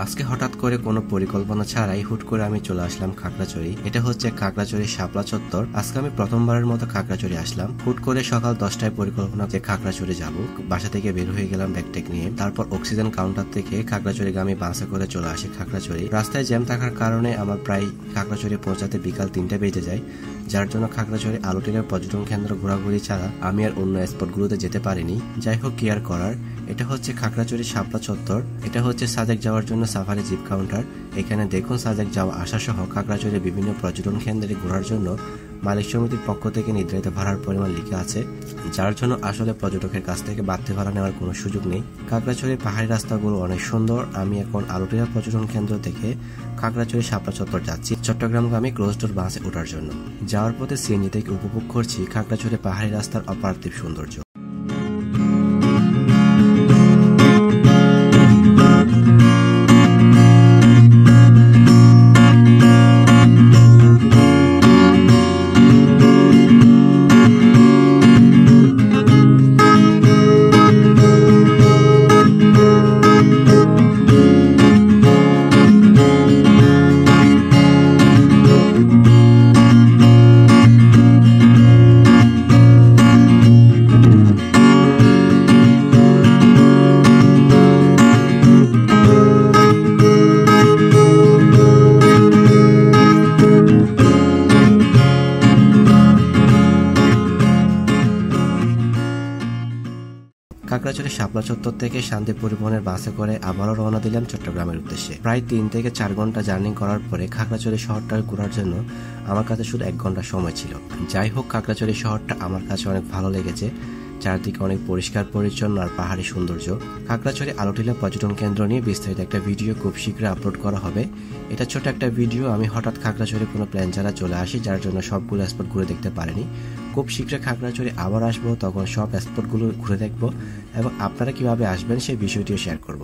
আজকে হঠাৎ করে কোনো পরিকল্পনা ছাড়াই হুট করে আমি চলে আসলাম খাগড়াছড়ি। এটা হচ্ছে খাগড়াছড়ি শাপলা চত্বর। আজকে আমি প্রথমবারের মতো খাগড়াছড়ি আসলাম। হুট করে সকাল 10টায় পরিকল্পনা যে খাগড়াছড়ি যাব, বাসা থেকে বের হয়ে গেলাম ব্যাগটেক নিয়ে। তারপর অক্সিজেন কাউন্টার থেকে খাগড়াছড়িগামী বাসে করে চলে আসি খাগড়াছড়ি। রাস্তায় জ্যাম থাকার কারণে আমার প্রায় খাগড়াছড়ি পৌঁছাতে বিকাল 3টা বেজে যায়, যার জন্য খাগড়াছড়ি আলুটিলার পর্যটন কেন্দ্র ঘোরাঘুরি ছাড়া আমি আর অন্য স্পটগুলোতে যেতে পারিনি। যাই হোক, কি আর করার। এটা হচ্ছে খাগড়াছড়ি শাপলা চত্বর। এটা হচ্ছে সাজেক যাওয়ার জন্য সাফারি জিপ কাউন্টার। এখানে দেখুন সাজেক যাওয়া আসা সহ খাগড়াছড়ির বিভিন্ন পর্যটন কেন্দ্রে ঘোরার জন্য মালিক সমিতির পক্ষ থেকে নির্ধারিত ভাড়ার পরিমাণ লিখা আছে, যার জন্য আসলে পর্যটকের কাছ থেকে বাড়তি ভাড়া নেওয়ার কোনো সুযোগ নেই। খাগড়াছড়ির পাহাড়ি রাস্তাগুলো অনেক সুন্দর। আমি এখন আলুটিলা পর্যটন কেন্দ্র থেকে খাগড়াছড়ি শাপলা চত্বর যাচ্ছি চট্টগ্রামগামী ক্লোজ ডোর বাসে ওঠার জন্য। যাওয়ার পথে সিএনজি থেকে উপভোগ করছি খাগড়াছড়ি পাহাড়ি রাস্তার অপার্থিব সৌন্দর্য। খাগড়াছড়ি শাপলা চত্বর থেকে শান্তি পরিবহনের বাসে করে আবারও রওনা দিলাম চট্টগ্রামের উদ্দেশ্যে। প্রায় 3 থেকে 4 ঘন্টা জার্নি করার পরে খাগড়াছড়ি শহরটা ঘোরার জন্য আমার কাছে শুধু 1 ঘন্টা সময় ছিল। যাই হোক, খাগড়াছড়ি শহরটা আমার কাছে অনেক ভালো লেগেছে। চারদিকে অনেক পরিষ্কার পরিচ্ছন্ন আর পাহাড়ি সৌন্দর্য। খাগড়াছড়ি আলুটিলা পর্যটন কেন্দ্র নিয়ে বিস্তারিত একটা ভিডিও খুব শীঘ্রই আপলোড করা হবে। এটা ছোট একটা ভিডিও। আমি হঠাৎ খাগড়াছড়ি কোনো প্ল্যান ছাড়া চলে আসি, যার জন্য সবগুলো স্পট ঘুরে দেখতে পারিনি। খুব শীঘ্রই খাগড়াছড়ি আবার আসবো, তখন সব স্পটগুলো ঘুরে দেখবো এবং আপনারা কিভাবে আসবেন সেই বিষয়টিও শেয়ার করব।